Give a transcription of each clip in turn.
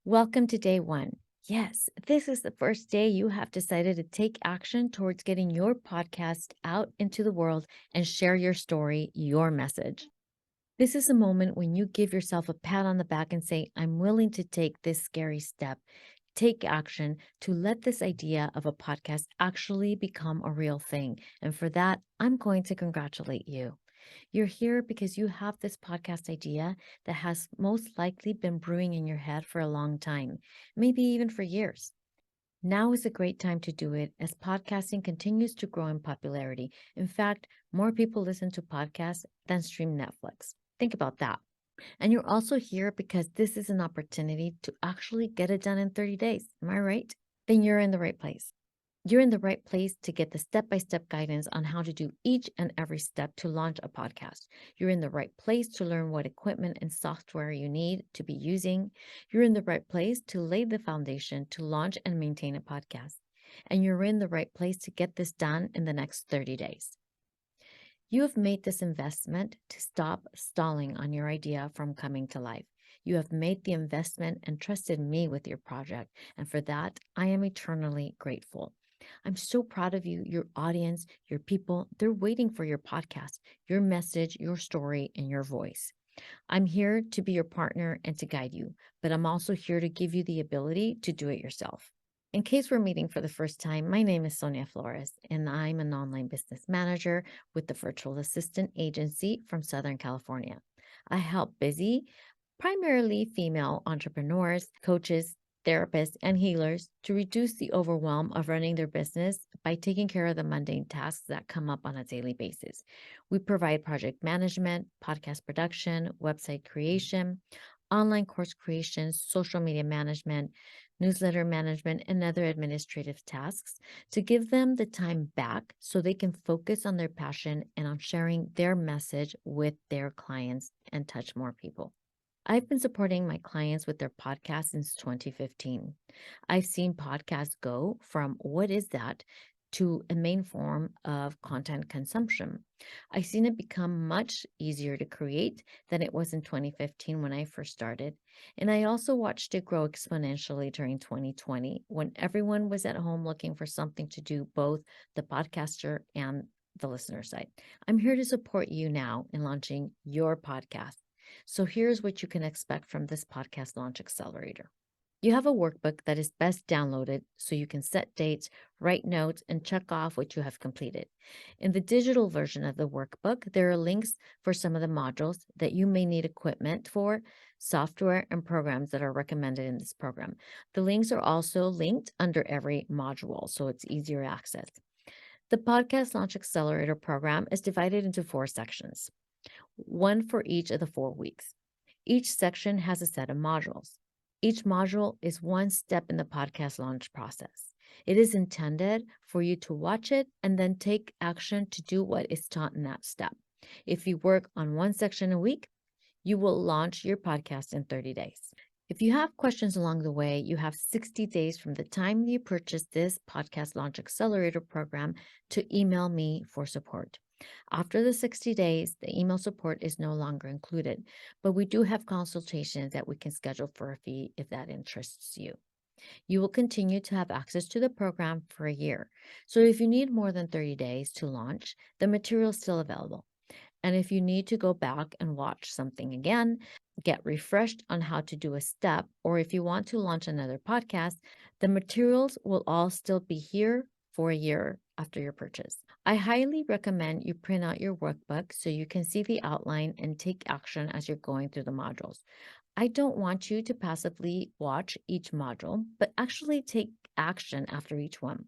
Welcome to day one. Yes, this is the first day you have decided to take action towards getting your podcast out into the world and share your story, your message. This is a moment when you give yourself a pat on the back and say, I'm willing to take this scary step, take action to let this idea of a podcast actually become a real thing. And for that, I'm going to congratulate you. You're here because you have this podcast idea that has most likely been brewing in your head for a long time, maybe even for years. Now is a great time to do it as podcasting continues to grow in popularity. In fact, more people listen to podcasts than stream Netflix. Think about that. And you're also here because this is an opportunity to actually get it done in 30 days. Am I right? Then you're in the right place. You're in the right place to get the step by step guidance on how to do each and every step to launch a podcast. You're in the right place to learn what equipment and software you need to be using. You're in the right place to lay the foundation to launch and maintain a podcast. And you're in the right place to get this done in the next 30 days. You have made this investment to stop stalling on your idea from coming to life. You have made the investment and trusted me with your project. And for that, I am eternally grateful. I'm so proud of you, your audience, your people. They're waiting for your podcast, your message, your story, and your voice. I'm here to be your partner and to guide you, but I'm also here to give you the ability to do it yourself. In case we're meeting for the first time, my name is Sonia Flores, and I'm an online business manager with the Virtual Assistant Agency from Southern California. I help busy, primarily female entrepreneurs, coaches, therapists, and healers to reduce the overwhelm of running their business by taking care of the mundane tasks that come up on a daily basis. We provide project management, podcast production, website creation, online course creation, social media management, newsletter management, and other administrative tasks to give them the time back so they can focus on their passion and on sharing their message with their clients and touch more people. I've been supporting my clients with their podcasts since 2015. I've seen podcasts go from what is that to a main form of content consumption. I've seen it become much easier to create than it was in 2015 when I first started. And I also watched it grow exponentially during 2020 when everyone was at home looking for something to do, both the podcaster and the listener side. I'm here to support you now in launching your podcast. So here's what you can expect from this podcast launch accelerator. You have a workbook that is best downloaded so you can set dates, write notes, and check off what you have completed. In the digital version of the workbook, there are links for some of the modules that you may need equipment for, software, and programs that are recommended in this program. The links are also linked under every module, so it's easier access. The Podcast Launch Accelerator program is divided into 4 sections, one for each of the 4 weeks. Each section has a set of modules. Each module is one step in the podcast launch process. It is intended for you to watch it and then take action to do what is taught in that step. If you work on one section a week, you will launch your podcast in 30 days. If you have questions along the way, you have 60 days from the time you purchase this Podcast Launch Accelerator program to email me for support. After the 60 days, the email support is no longer included, but we do have consultations that we can schedule for a fee if that interests you. You will continue to have access to the program for a year. So if you need more than 30 days to launch, the material is still available. And if you need to go back and watch something again, get refreshed on how to do a step, or if you want to launch another podcast, the materials will all still be here for a year after your purchase. I highly recommend you print out your workbook so you can see the outline and take action as you're going through the modules. I don't want you to passively watch each module, but actually take action after each one.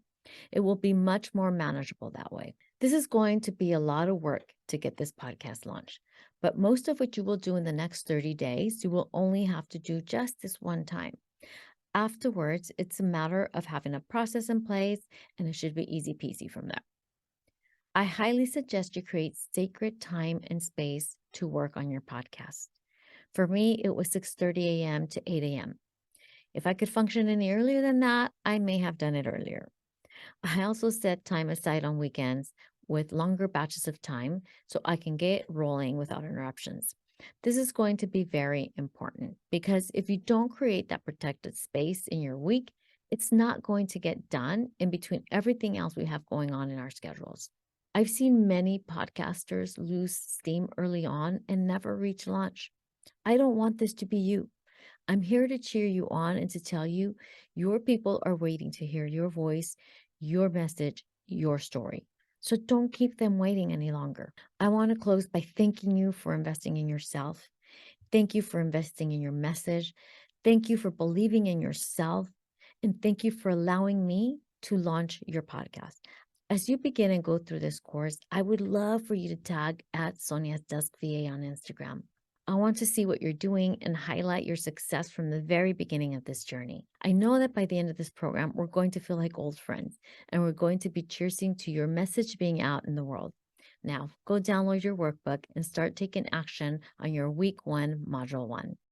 It will be much more manageable that way. This is going to be a lot of work to get this podcast launched, but most of what you will do in the next 30 days, you will only have to do just this one time. Afterwards, it's a matter of having a process in place, and it should be easy peasy from there. I highly suggest you create sacred time and space to work on your podcast. For me, it was 6:30 a.m. to 8 a.m. If I could function any earlier than that, I may have done it earlier. I also set time aside on weekends with longer batches of time so I can get rolling without interruptions. This is going to be very important because if you don't create that protected space in your week, it's not going to get done in between everything else we have going on in our schedules. I've seen many podcasters lose steam early on and never reach launch. I don't want this to be you. I'm here to cheer you on and to tell you your people are waiting to hear your voice, your message, your story. So don't keep them waiting any longer. I want to close by thanking you for investing in yourself. Thank you for investing in your message. Thank you for believing in yourself. And thank you for allowing me to launch your podcast. As you begin and go through this course, I would love for you to tag at Sonia's Desk VA on Instagram. I want to see what you're doing and highlight your success from the very beginning of this journey. I know that by the end of this program, we're going to feel like old friends and we're going to be cheersing to your message being out in the world. Now, go download your workbook and start taking action on your week 1, module 1.